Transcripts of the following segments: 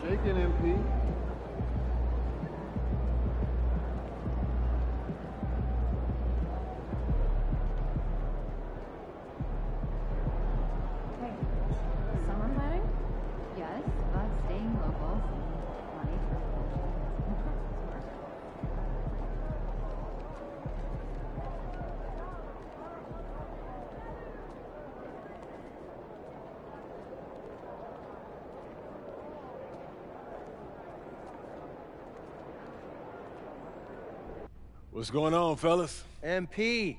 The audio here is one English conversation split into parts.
Shaking MP. Hey, summer planning? Yes, but staying local. Money for What's going on, fellas? MP.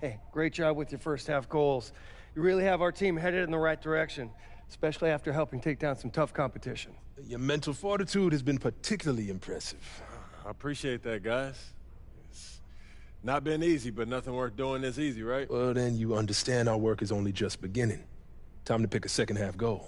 Hey, great job with your first half goals. You really have our team headed in the right direction, especially after helping take down some tough competition. Your mental fortitude has been particularly impressive. I appreciate that, guys. It's not been easy, but nothing worth doing is easy, right? Well, then you understand our work is only just beginning. Time to pick a second half goal.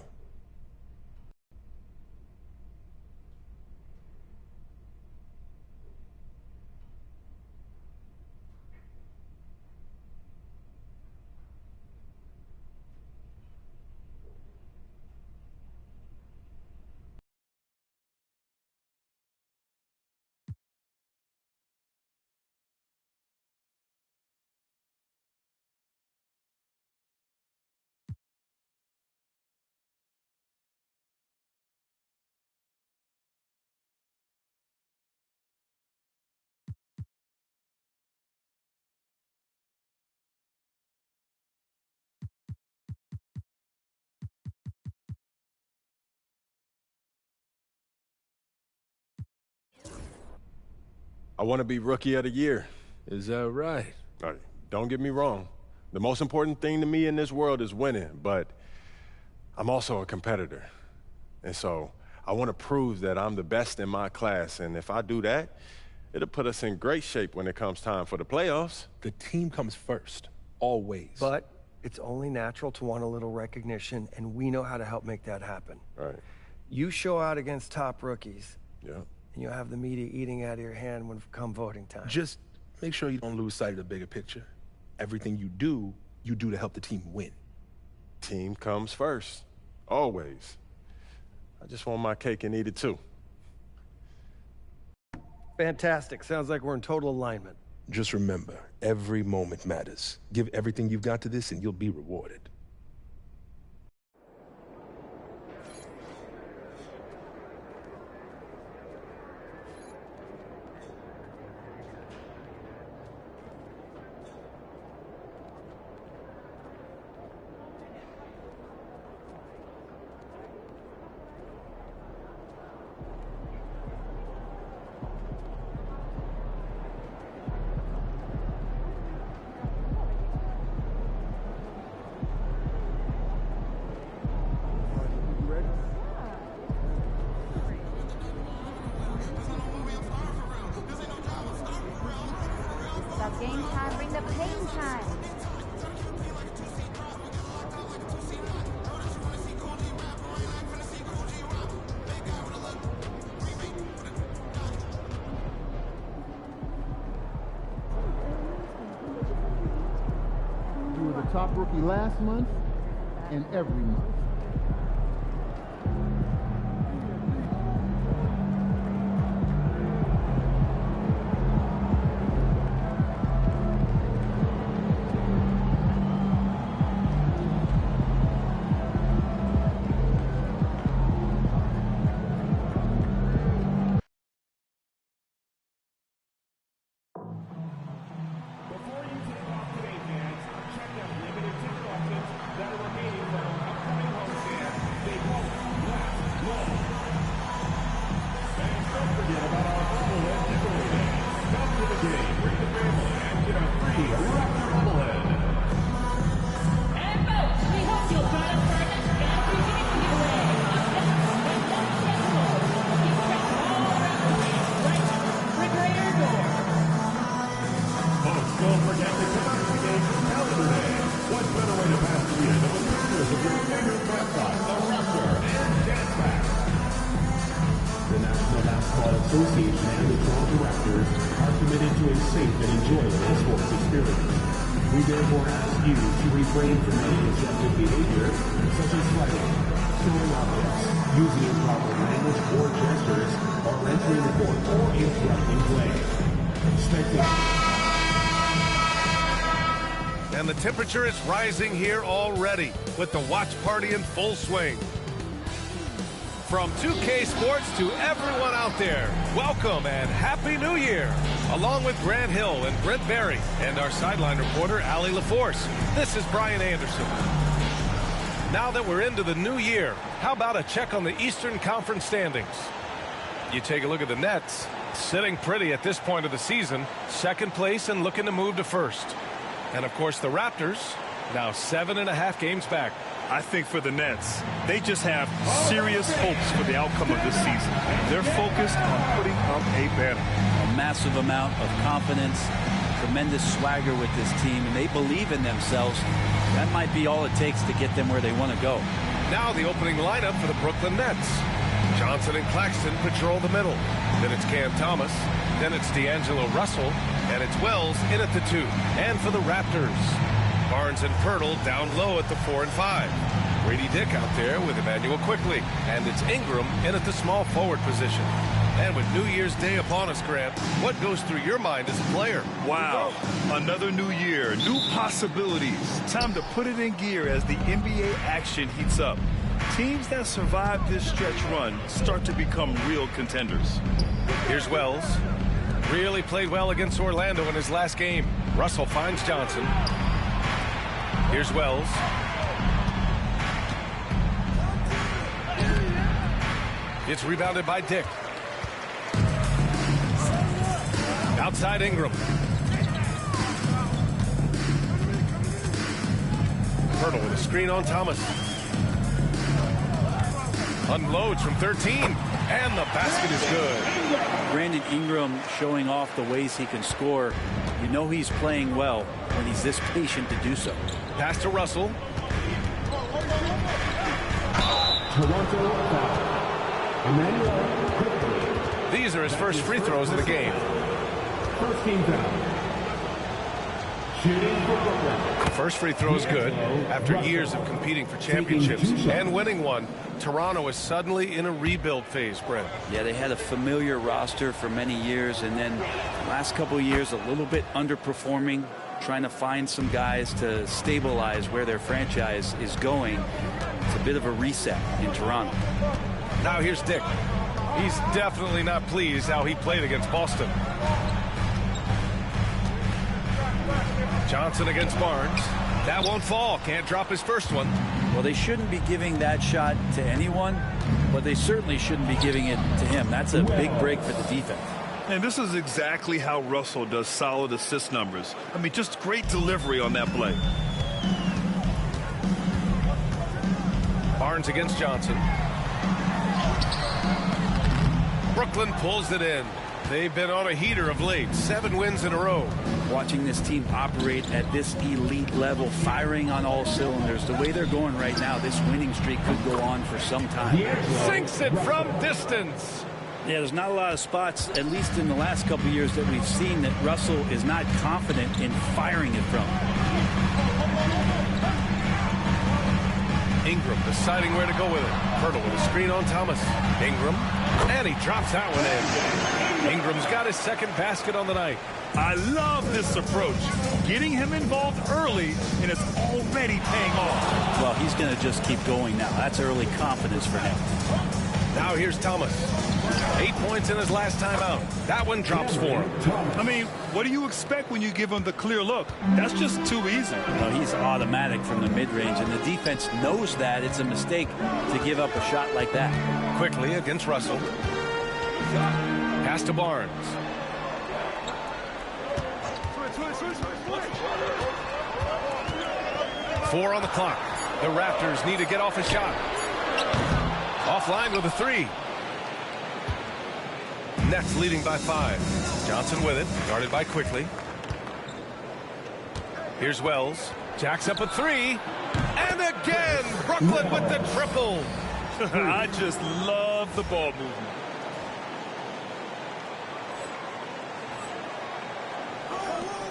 I want to be Rookie of the Year. Is that right? Don't get me wrong. The most important thing to me in this world is winning, but I'm also a competitor. And so I want to prove that I'm the best in my class, and if I do that, it'll put us in great shape when it comes time for the playoffs. The team comes first, always. But it's only natural to want a little recognition, and we know how to help make that happen. Right. You show out against top rookies, Yeah. and you'll have the media eating out of your hand when come voting time. Just make sure you don't lose sight of the bigger picture. Everything you do to help the team win. Team comes first, always. I just want my cake and eat it too. Fantastic. Sounds like we're in total alignment. Just remember, every moment matters. Give everything you've got to this and you'll be rewarded. Stop game time, bring the pain time. You were the top rookie last month and every month. Before you take off today, fans, check out limited ticket options that are remaining for our upcoming We therefore ask you to refrain from any deceptive behavior, such as sweating, showing objects, using improper language or gestures, or entering the court or interrupting play. Expecting. And the temperature is rising here already, with the watch party in full swing. From 2K Sports to everyone out there, welcome and Happy New Year! Along with Grant Hill and Brent Berry and our sideline reporter, Allie LaForce, this is Brian Anderson. Now that we're into the new year, how about a check on the Eastern Conference standings? You take a look at the Nets, sitting pretty at this point of the season, second place and looking to move to first. And of course the Raptors, now 7.5 games back. I think for the Nets, they just have serious hopes for the outcome of this season. They're focused on putting up a banner. A massive amount of confidence, tremendous swagger with this team, and they believe in themselves. That might be all it takes to get them where they want to go. Now the opening lineup for the Brooklyn Nets. Johnson and Claxton patrol the middle. Then it's Cam Thomas. Then it's D'Angelo Russell. And it's Wells in at the 2. And for the Raptors, Barnes and Pirtle down low at the 4 and 5. Grady Dick out there with Emmanuel Quickly. And it's Ingram in at the small forward position. And with New Year's Day upon us, Grant, what goes through your mind as a player? Wow, another new year, new possibilities. Time to put it in gear as the NBA action heats up. Teams that survive this stretch run start to become real contenders. Here's Wells. Really played well against Orlando in his last game. Russell finds Johnson. Here's Wells. It's rebounded by Dick. Outside Ingram. Pirtle with a screen on Thomas. Unloads from 13. And the basket is good. Brandon Ingram showing off the ways he can score. You know he's playing well when he's this patient to do so. Pass to Russell. These are his first free throws of the game. First team foul. Shooting for Brooklyn. First free throw is good. After years of competing for championships and winning one, Toronto is suddenly in a rebuild phase, Brent. Yeah, they had a familiar roster for many years, and then last couple of years a little bit underperforming, trying to find some guys to stabilize where their franchise is going. It's a bit of a reset in Toronto. Now here's Dick. He's definitely not pleased how he played against Boston. Johnson against Barnes. That won't fall. Can't drop his first one. Well, they shouldn't be giving that shot to anyone, but they certainly shouldn't be giving it to him. That's a big break for the defense. And this is exactly how Russell does solid assist numbers. I mean, just great delivery on that play. Barnes against Johnson. Brooklyn pulls it in. They've been on a heater of late. 7 wins in a row. Watching this team operate at this elite level, firing on all cylinders, the way they're going right now, this winning streak could go on for some time. Sinks it from distance. Yeah, there's not a lot of spots, at least in the last couple of years, that we've seen that Russell is not confident in firing it from. Ingram deciding where to go with it. Pirtle with a screen on Thomas. Ingram, and he drops that one in. Ingram's got his second basket on the night. I love this approach. Getting him involved early, and it's already paying off. Well, he's going to just keep going now. That's early confidence for him. Now here's Thomas. 8 points in his last time out. That one drops for him. I mean, what do you expect when you give him the clear look? That's just too easy. Well, he's automatic from the mid-range, and the defense knows that. It's a mistake to give up a shot like that. Quickly against Russell. Pass to Barnes. Four on the clock. The Raptors need to get off a shot. Offline with a 3. Nets leading by 5. Johnson with it, guarded by Quickly. Here's Wells. Jacks up a 3. And again, Brooklyn with the triple. I just love the ball movement.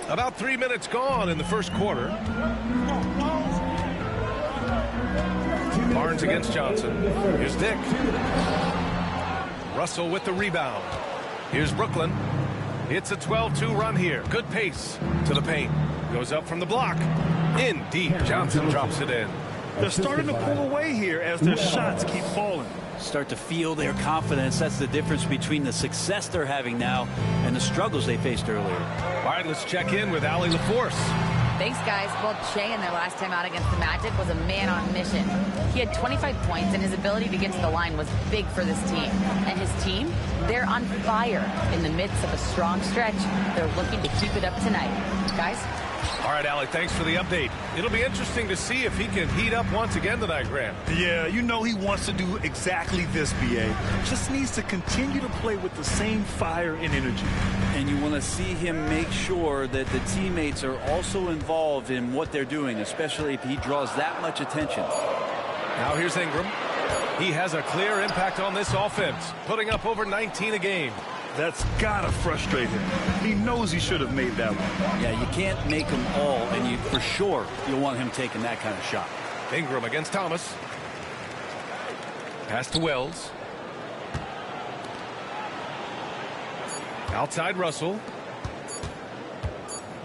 About 3 minutes gone in the first quarter. Barnes against Johnson. Here's Dick. Russell with the rebound. Here's Brooklyn. It's a 12-2 run here. Good pace to the paint. Goes up from the block. In deep. Johnson drops it in. They're starting to pull away here as their shots keep falling. Start to feel their confidence. That's the difference between the success they're having now and the struggles they faced earlier. All right, let's check in with Allie LaForce. Thanks, guys. Well, Shea in their last time out against the Magic was a man on mission. He had 25 points, and his ability to get to the line was big for this team. And his team, they're on fire. In the midst of a strong stretch, they're looking to keep it up tonight. Guys? All right, Allie, thanks for the update. It'll be interesting to see if he can heat up once again tonight, Graham. Yeah, you know he wants to do exactly this, B.A. Just needs to continue to play with the same fire and energy. And you want to see him make sure that the teammates are also involved in what they're doing, especially if he draws that much attention. Now here's Ingram. He has a clear impact on this offense, putting up over 19 a game. That's gotta frustrate him. He knows he should have made that one. Yeah, you can't make them all, and for sure you'll want him taking that kind of shot. Ingram against Thomas. Pass to Wells. Outside Russell.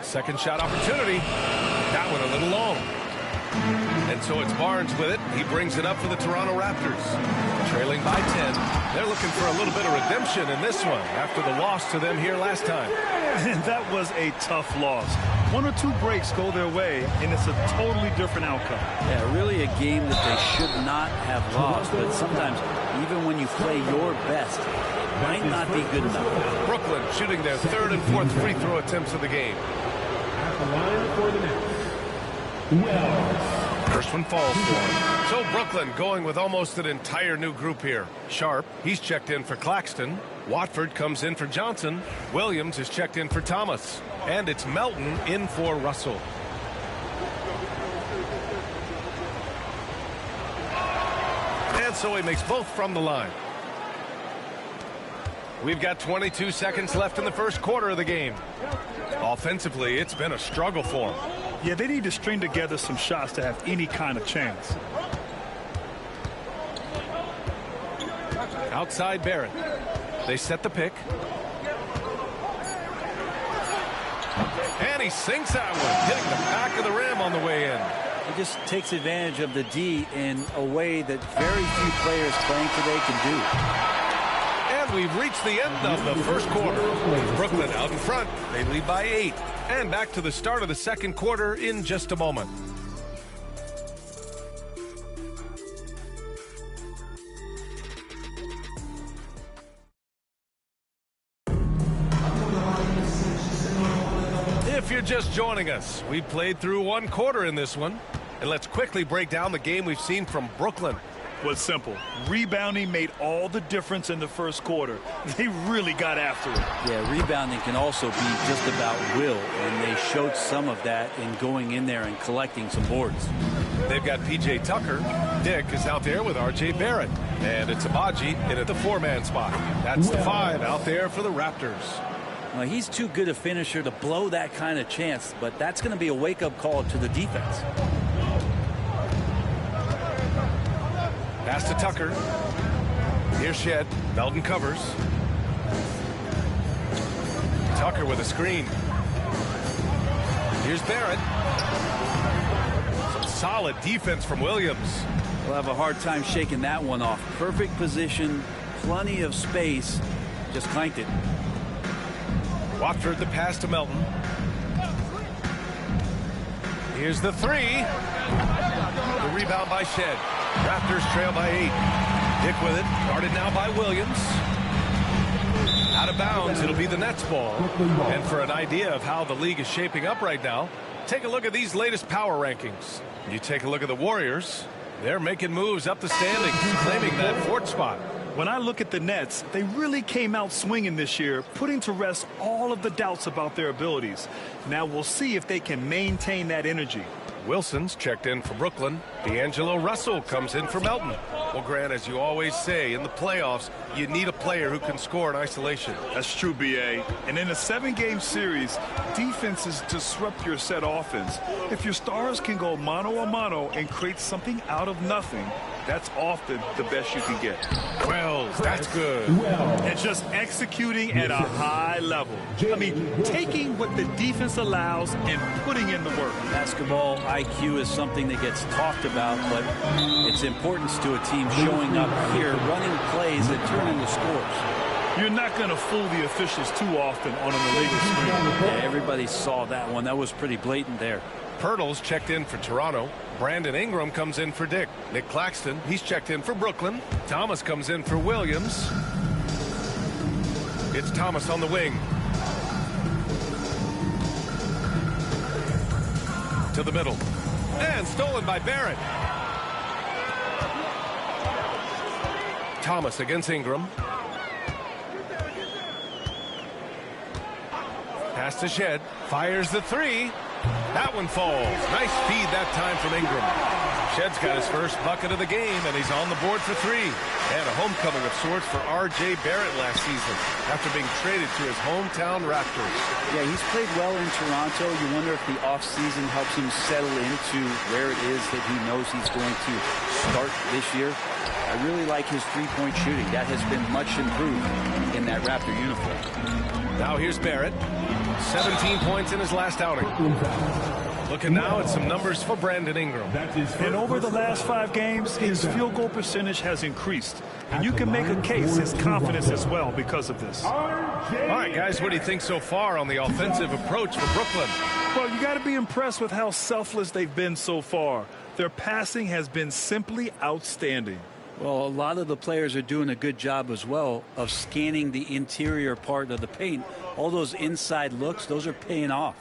Second shot opportunity. That one a little long. And so it's Barnes with it. He brings it up for the Toronto Raptors. Trailing by 10. They're looking for a little bit of redemption in this one after the loss to them here last time. And that was a tough loss. One or two breaks go their way, and it's a totally different outcome. Yeah, really a game that they should not have lost. But sometimes, even when you play your best, it might not be good enough. Brooklyn shooting their third and fourth free throw attempts of the game. At the line for the Nets, Wells. First one falls for him. So Brooklyn going with almost an entire new group here. Sharp, he's checked in for Claxton. Watford comes in for Johnson. Williams is checked in for Thomas. And it's Melton in for Russell. And so he makes both from the line. We've got 22 seconds left in the first quarter of the game. Offensively, it's been a struggle for them. Yeah, they need to string together some shots to have any kind of chance. Outside Barrett. They set the pick. And he sinks that one, hitting the back of the rim on the way in. He just takes advantage of the D in a way that very few players playing today can do. And we've reached the end of the first quarter. Brooklyn out in front. They lead by 8. And back to the start of the second quarter in just a moment. If you're just joining us, we played through one quarter in this one. And let's quickly break down the game we've seen from Brooklyn. Was simple. Rebounding made all the difference in the first quarter. They really got after it. Yeah, rebounding can also be just about will, and they showed some of that in going in there and collecting some boards. They've got P.J. Tucker. Dick is out there with R.J. Barrett. And it's Abaji in at the 4-man spot. That's the 5 out there for the Raptors. Well, he's too good a finisher to blow that kind of chance, but that's going to be a wake-up call to the defense. Pass to Tucker. Here's Shed. Melton covers. Tucker with a screen. Here's Barrett. Some solid defense from Williams. We'll have a hard time shaking that one off. Perfect position, plenty of space. Just clanked it. Watford the pass to Melton. Here's the 3. The rebound by Shed. Raptors trail by 8. Dick with it. Guarded now by Williams. Out of bounds. It'll be the Nets ball. And for an idea of how the league is shaping up right now, take a look at these latest power rankings. You take a look at the Warriors. They're making moves up the standings, claiming that 4th spot. When I look at the Nets, they really came out swinging this year, putting to rest all of the doubts about their abilities. Now we'll see if they can maintain that energy. Wilson's checked in for Brooklyn. D'Angelo Russell comes in for Melton. Well, Grant, as you always say, in the playoffs, you need a player who can score in isolation. That's true, B.A. And in a 7-game series, defenses disrupt your set offense. If your stars can go mano-a-mano and create something out of nothing, that's often the best you can get. Wells, that's good. And just executing at a high level. I mean, taking what the defense allows and putting in the work. Basketball IQ is something that gets talked about, but its importance to a team showing up here, running plays that turn into scores. You're not going to fool the officials too often on an illegal screen. Yeah, everybody saw that one. That was pretty blatant there. Pirtle's checked in for Toronto. Brandon Ingram comes in for Dick. Nick Claxton, he's checked in for Brooklyn. Thomas comes in for Williams. It's Thomas on the wing. To the middle. And stolen by Barrett. Thomas against Ingram. Pass to Shed. Fires the three. That one falls. Nice feed that time from Ingram. Shed's got his first bucket of the game, and he's on the board for three. And a homecoming of sorts for R.J. Barrett last season after being traded to his hometown Raptors. Yeah, he's played well in Toronto. You wonder if the offseason helps him settle into where it is that he knows he's going to start this year. I really like his three-point shooting. That has been much improved in that Raptor uniform. Now here's Barrett. 17 points in his last outing. Looking now at some numbers for Brandon Ingram. And over the last 5 games, his field goal percentage has increased. And you can make a case his confidence as well because of this. All right, guys, what do you think so far on the offensive approach for Brooklyn? Well, you got to be impressed with how selfless they've been so far. Their passing has been simply outstanding. Well, a lot of the players are doing a good job as well of scanning the interior part of the paint. All those inside looks, those are paying off.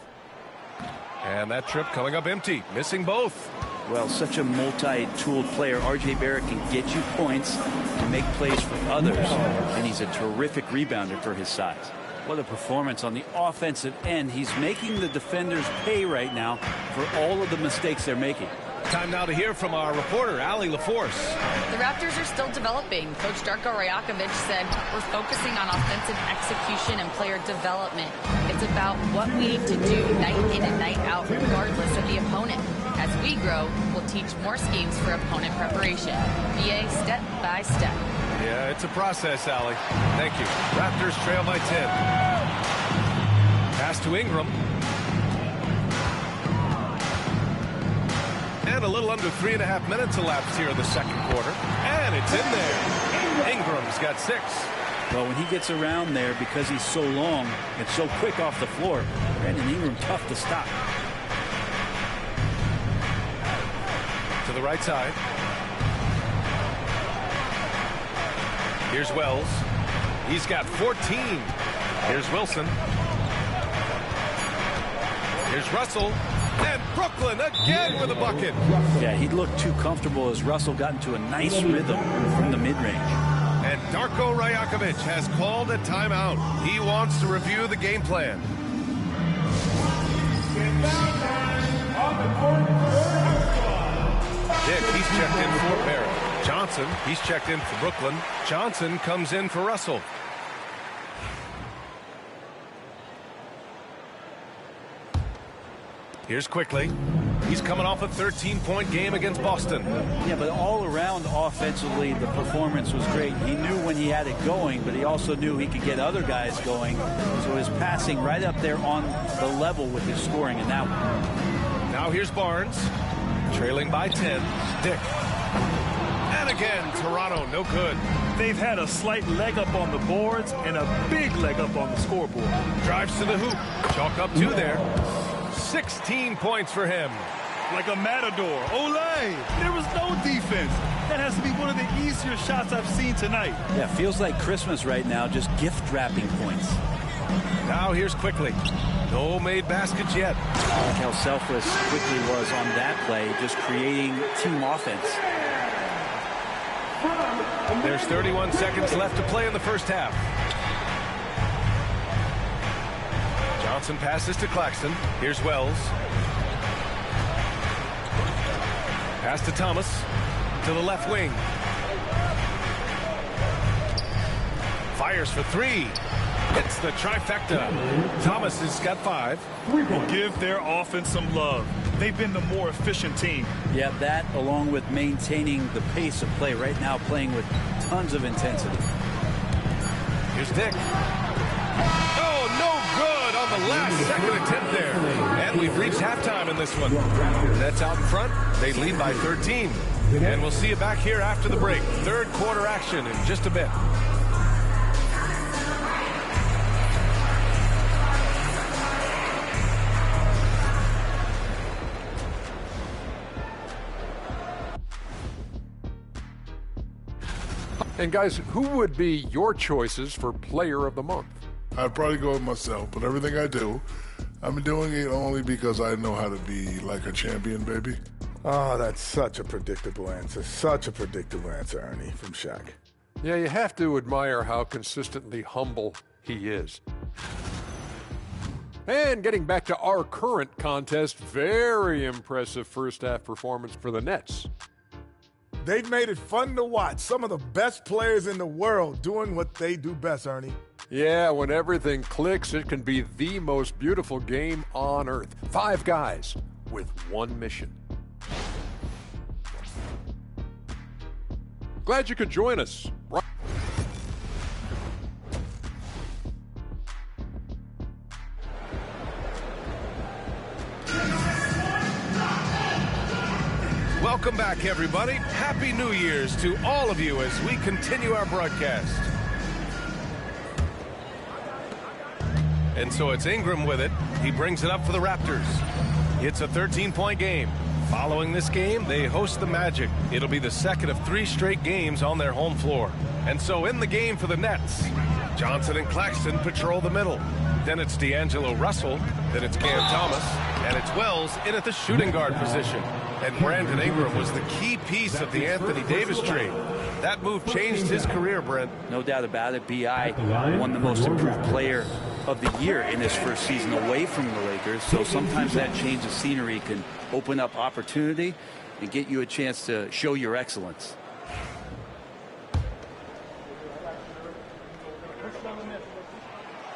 And that trip coming up empty, missing both. Well, such a multi-tooled player. R.J. Barrett can get you points and make plays for others, and he's a terrific rebounder for his size. What a performance on the offensive end. He's making the defenders pay right now for all of the mistakes they're making. Time now to hear from our reporter, Allie LaForce. The Raptors are still developing. Coach Darko Rajakovic said, we're focusing on offensive execution and player development. It's about what we need to do night in and night out, regardless of the opponent. As we grow, we'll teach more schemes for opponent preparation. BA step by step. Yeah, it's a process, Allie. Thank you. Raptors trail by 10. Pass to Ingram. And a little under 3.5 minutes elapsed here in the second quarter. And it's in there. Ingram's got 6. Well, when he gets around there, because he's so long and so quick off the floor, Brandon Ingram tough to stop. To the right side. Here's Wells. He's got 14. Here's Wilson. Here's Russell. And Brooklyn again with a bucket. Yeah, he looked too comfortable as Russell got into a nice rhythm from the mid-range. And Darko Rajakovic has called a timeout. He wants to review the game plan. Dick, he's checked in for Barrett. Johnson, he's checked in for Brooklyn. Johnson comes in for Russell. Here's Quickly. He's coming off a 13-point game against Boston. Yeah, but all around offensively, the performance was great. He knew when he had it going, but he also knew he could get other guys going. So his passing right up there on the level with his scoring in that one. Now here's Barnes, trailing by 10. Dick. And again, Toronto, no good. They've had a slight leg up on the boards and a big leg up on the scoreboard. Drives to the hoop. Chalk up 2 there. 16 points for him. Like a matador. Olay! There was no defense. That has to be one of the easier shots I've seen tonight. Yeah, feels like Christmas right now, just gift wrapping points. Now here's Quickly. No made baskets yet. I like how selfless Quickly was on that play, just creating team offense. There's 31 seconds left to play in the first half. Johnson passes to Claxton. Here's Wells. Pass to Thomas. To the left wing. Fires for three. Hits the trifecta. Thomas has got 5. Give their offense some love. They've been the more efficient team. Yeah, that along with maintaining the pace of play right now, playing with tons of intensity. Here's Dick. Oh, no good on the last second attempt there. And we've reached halftime in this one. Nets out in front. They lead by 13. And we'll see you back here after the break. Third quarter action in just a bit. And guys, who would be your choices for player of the month? I'd probably go with myself, but everything I do, I'm doing it only because I know how to be like a champion, baby. Oh, that's such a predictable answer. Such a predictable answer, Ernie, from Shaq. Yeah, you have to admire how consistently humble he is. And getting back to our current contest, very impressive first half performance for the Nets. They've made it fun to watch. Some of the best players in the world doing what they do best, Ernie. Yeah, when everything clicks, it can be the most beautiful game on earth. 5 guys with one mission. Glad you could join us. Welcome back, everybody. Happy New Year's to all of you as we continue our broadcast. And so it's Ingram with it. He brings it up for the Raptors. It's a 13-point game. Following this game, they host the Magic. It'll be the second of 3 straight games on their home floor. And so in the game for the Nets, Johnson and Claxton patrol the middle. Then it's D'Angelo Russell. Then it's Cam Thomas. And it's Wells in at the shooting guard position. And Brandon Ingram was the key piece of the Anthony Davis trade. That move changed his career, Brent. No doubt about it. B.I. won the most improved player of the year in his first season away from the Lakers. So sometimes that change of scenery can open up opportunity and get you a chance to show your excellence.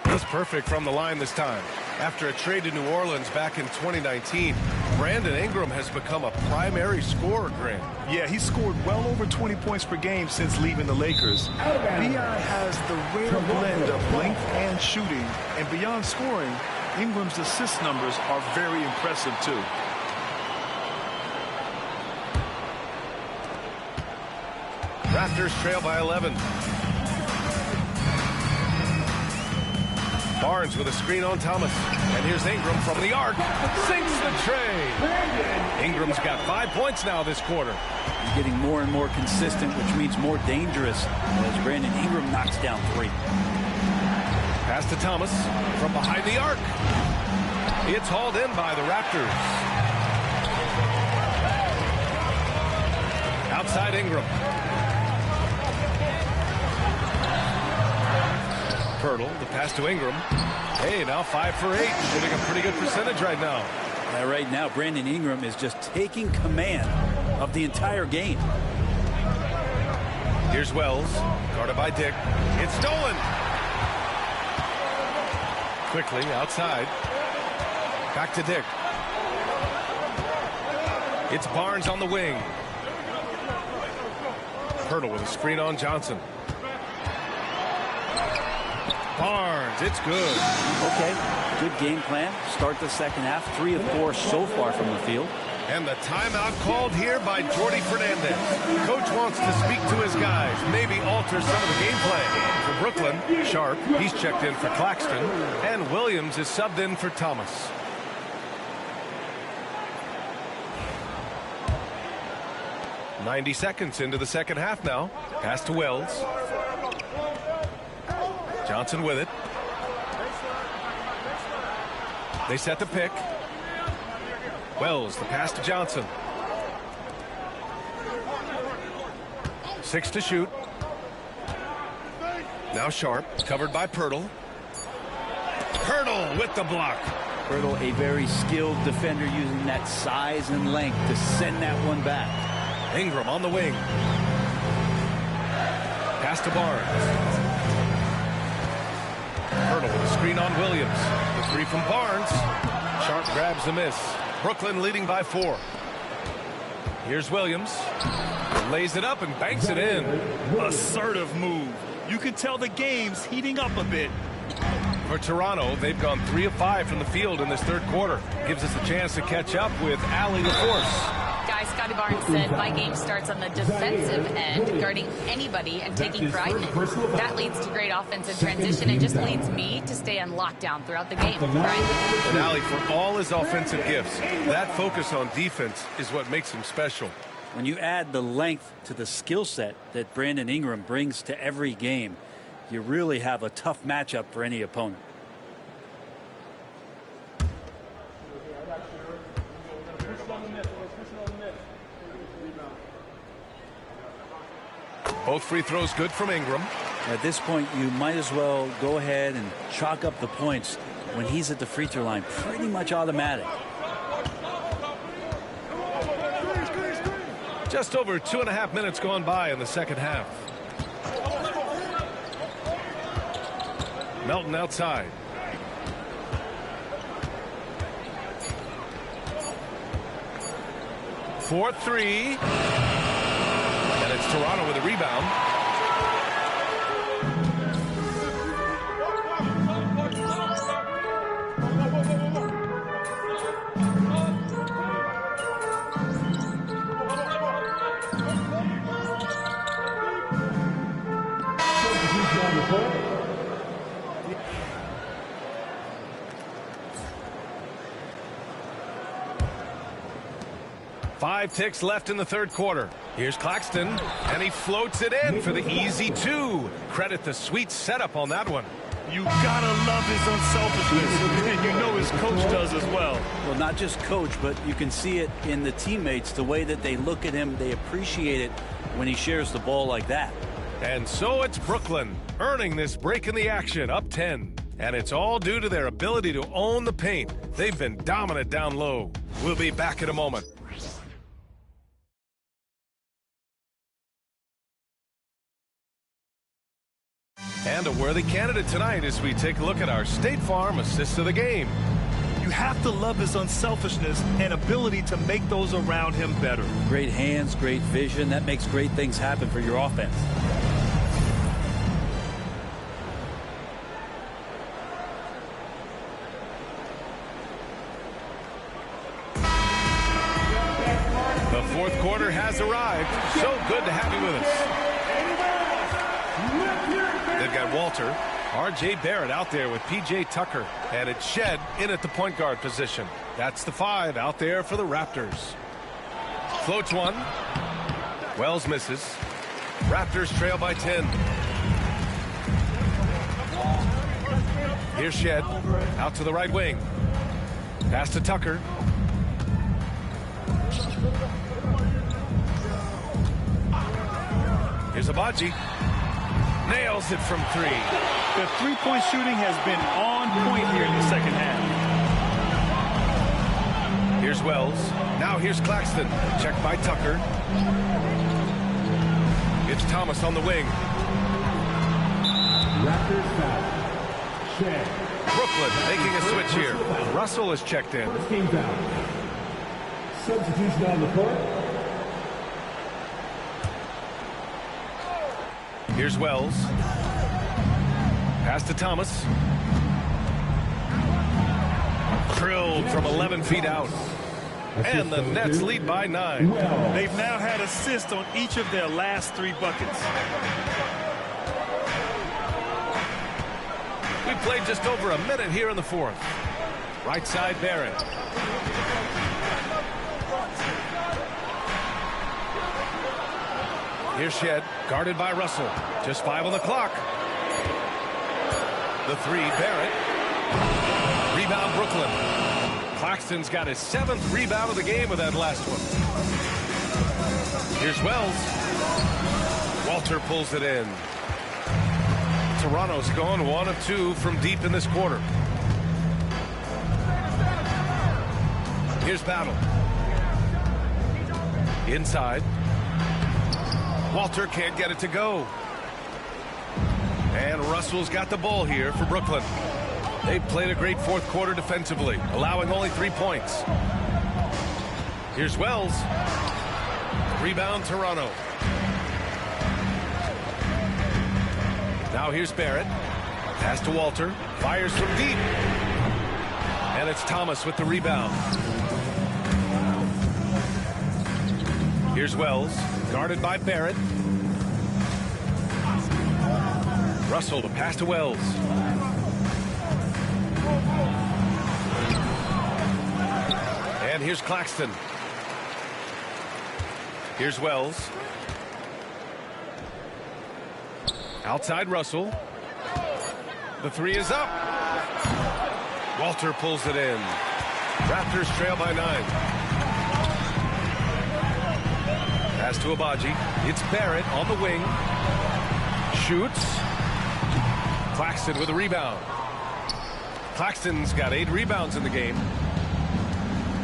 He's perfect from the line this time. After a trade to New Orleans back in 2019, Brandon Ingram has become a primary scorer, Grant. Yeah, he's scored well over 20 points per game since leaving the Lakers. B.I. has the rare blend of length and shooting, and beyond scoring, Ingram's assist numbers are very impressive too. Raptors trail by 11. Barnes with a screen on Thomas. And here's Ingram from the arc. Sinks the tray. Ingram's got 5 points now this quarter. He's getting more and more consistent, which means more dangerous as Brandon Ingram knocks down 3. Pass to Thomas from behind the arc. It's hauled in by the Raptors. Outside Ingram. Pirtle, the pass to Ingram. Hey, now 5 for 8. Shooting a pretty good percentage right now. Yeah, right now, Brandon Ingram is just taking command of the entire game. Here's Wells, guarded by Dick. It's stolen. Quickly, outside. Back to Dick. It's Barnes on the wing. Pirtle with a screen on Johnson. Barnes, it's good. Okay, good game plan. Start the second half. 3 of 4 so far from the field. And the timeout called here by Jordy Fernandez. Coach wants to speak to his guys, maybe alter some of the game plan. For Brooklyn, Sharp, he's checked in for Claxton, and Williams is subbed in for Thomas. "90 seconds into the second half now. Pass to Wells. Johnson with it. They set the pick. Wells, the pass to Johnson. 6 to shoot. Now Sharp, covered by Pirtle. Pirtle with the block. Hurdle, a very skilled defender, using that size and length to send that one back. Ingram on the wing. Pass to Barnes. Hurdle with a screen on Williams. The three from Barnes. Sharp grabs the miss. Brooklyn leading by 4. Here's Williams. Lays it up and banks it in. Assertive move. You can tell the game's heating up a bit. For Toronto, they've gone 3 of 5 from the field in this third quarter. Gives us a chance to catch up with Allie LaForce. Guys, Scotty Barnes said, my game starts on the defensive end, guarding anybody and taking pride in it. That leads to great offensive transition and just leads me to stay on lockdown throughout the game. Brian? And Allie, for all his offensive gifts, that focus on defense is what makes him special. When you add the length to the skill set that Brandon Ingram brings to every game, you really have a tough matchup for any opponent. Both free throws good from Ingram. At this point, you might as well go ahead and chalk up the points when he's at the free throw line. Pretty much automatic. Just over 2.5 minutes gone by in the second half. Melton outside. For 3. And it's Toronto with a rebound. Five ticks left in the third quarter. Here's Claxton, and he floats it in for the easy 2. Credit the sweet setup on that one. You gotta love his unselfishness, and you know his coach does as well. Well, not just coach, but you can see it in the teammates, the way that they look at him. They appreciate it when he shares the ball like that. And so it's Brooklyn earning this break in the action, up 10. And it's all due to their ability to own the paint. They've been dominant down low. We'll be back in a moment. And a worthy candidate tonight as we take a look at our State Farm assist of the game. You have to love his unselfishness and ability to make those around him better. Great hands, great vision. That makes great things happen for your offense. The fourth quarter has arrived. So good to have you with us. They've got Walter, R.J. Barrett out there with P.J. Tucker, and it's Shed in at the point guard position. That's the 5 out there for the Raptors. Floats one. Wells misses. Raptors trail by 10. Here's Shed out to the right wing. Pass to Tucker. Here's Abaji. Nails it from 3. The three-point shooting has been on point here in the second half. Here's Wells. Now here's Claxton. Checked by Tucker. It's Thomas on the wing. Raptors foul. Shed. Brooklyn making a switch here. Russell is checked in. First team foul. Substitution on the court. Here's Wells. Pass to Thomas. Drilled from 11 feet out. And the Nets lead by 9. They've now had assists on each of their last 3 buckets. We played just over a minute here in the fourth. Right side Barrett. Here's Shed, guarded by Russell. Just 5 on the clock. The 3, Barrett. Rebound, Brooklyn. Claxton's got his 7th rebound of the game with that last one. Here's Wells. Walter pulls it in. Toronto's gone 1 of 2 from deep in this quarter. Here's Battle. Inside. Walter can't get it to go. And Russell's got the ball here for Brooklyn. They've played a great fourth quarter defensively, allowing only 3 points. Here's Wells. Rebound, Toronto. Now here's Barrett. Pass to Walter. Fires from deep. And it's Thomas with the rebound. Here's Wells. Guarded by Barrett. Russell, the pass to Wells. And here's Claxton. Here's Wells. Outside Russell. The three is up. Walter pulls it in. Raptors trail by 9. Pass to Abaji. It's Barrett on the wing. Shoots. Claxton with a rebound. Claxton's got 8 rebounds in the game.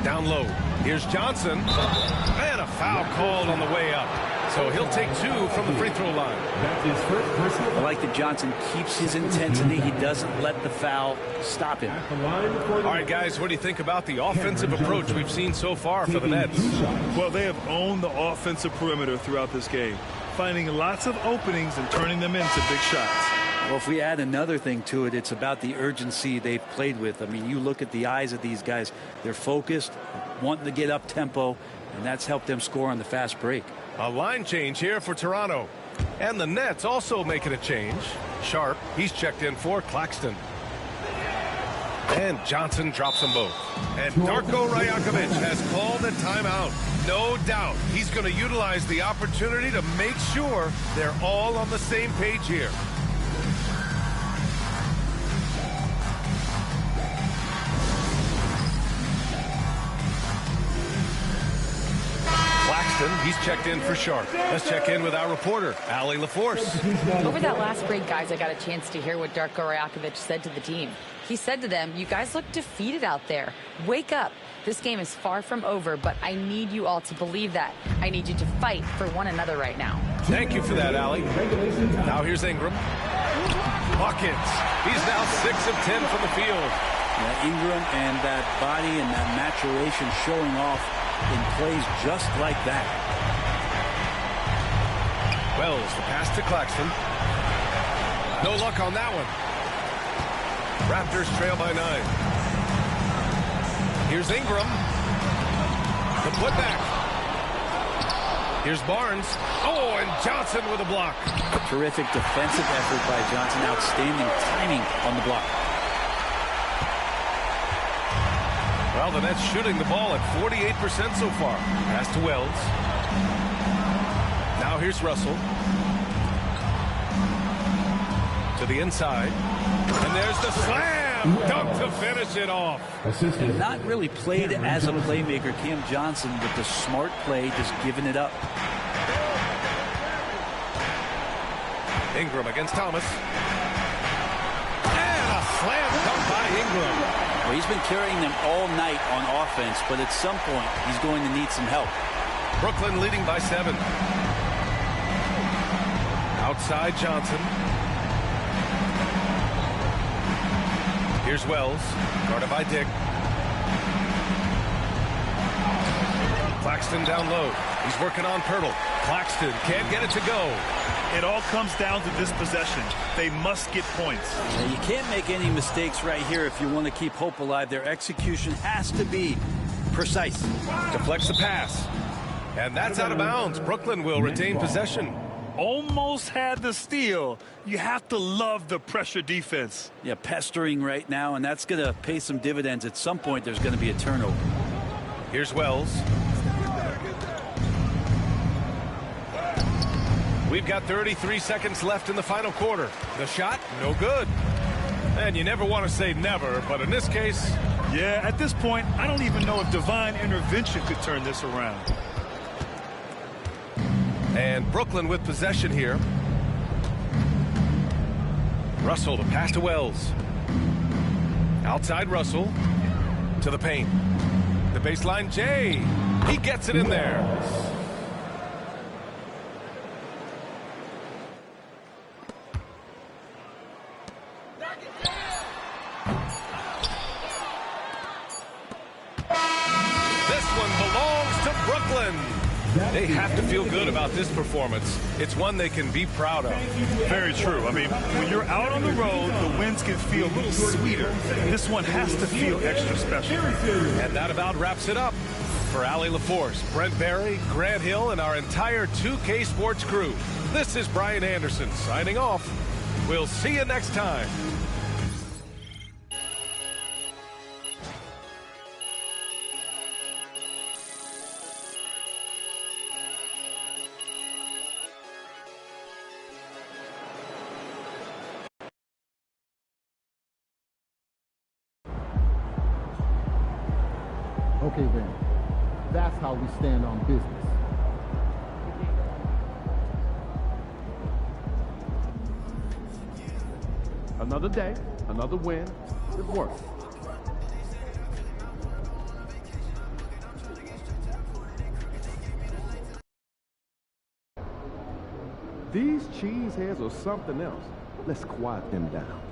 Down low. Here's Johnson. And a foul called on the way up. So he'll take 2 from the free throw line. I like that Johnson keeps his intensity. He doesn't let the foul stop him. All right, guys, what do you think about the offensive approach we've seen so far for the Nets? Well, they have owned the offensive perimeter throughout this game, finding lots of openings and turning them into big shots. Well, if we add another thing to it, it's about the urgency they've played with. I mean, you look at the eyes of these guys. They're focused, wanting to get up tempo, and that's helped them score on the fast break. A line change here for Toronto. And the Nets also making a change. Sharp, he's checked in for Claxton. And Johnson drops them both. And Darko Rajakovic has called a timeout. No doubt he's going to utilize the opportunity to make sure they're all on the same page here. He's checked in for Sharp. Let's check in with our reporter, Allie LaForce. Over that last break, guys, I got a chance to hear what Darko Rajakovic said to the team. He said to them, you guys look defeated out there. Wake up. This game is far from over, but I need you all to believe that. I need you to fight for one another right now. Thank you for that, Allie. Now here's Ingram. Buckets. He's now 6 of 10 from the field. Yeah, Ingram and that body and that maturation showing off in plays just like that. Wells, the pass to Claxton. No luck on that one. Raptors trail by 9. Here's Ingram. The putback. Here's Barnes. Oh, and Johnson with a block. A terrific defensive effort by Johnson. Outstanding timing on the block. Well, the Nets shooting the ball at 48% so far. Pass to Wells. Now here's Russell. To the inside. And there's the slam. Dunk to finish it off. And not really played as a playmaker. Cam Johnson with the smart play, just giving it up. Ingram against Thomas. And a slam dunk by Ingram. Well, he's been carrying them all night on offense, but at some point, he's going to need some help. Brooklyn leading by 7. Outside Johnson. Here's Wells, guarded by Dick. Claxton down low. He's working on Pirtle. Claxton can't get it to go. It all comes down to this possession. They must get points. Now, you can't make any mistakes right here if you want to keep hope alive. Their execution has to be precise. Deflects the pass. And that's out of bounds. Brooklyn will retain possession. Almost had the steal. You have to love the pressure defense. Yeah, pestering right now, and that's going to pay some dividends. At some point, there's going to be a turnover. Here's Wells. We've got 33 seconds left in the final quarter. The shot, no good. And you never want to say never, but in this case... Yeah, at this point, I don't even know if divine intervention could turn this around. And Brooklyn with possession here. Russell, the pass to Wells. Outside Russell. To the paint. The baseline J. He gets it in there. This one belongs to Brooklyn. They have to feel good about this performance. It's one they can be proud of. Very true. I mean, when you're out on the road, the wins can feel a little sweeter. This one has to feel extra special. And that about wraps it up. For Allie LaForce, Brent Barry, Grant Hill, and our entire 2K Sports crew, this is Brian Anderson signing off. We'll see you next time. Okay then, that's how we stand on business. Another day, another win, it worked. These cheeseheads are something else. Let's quiet them down.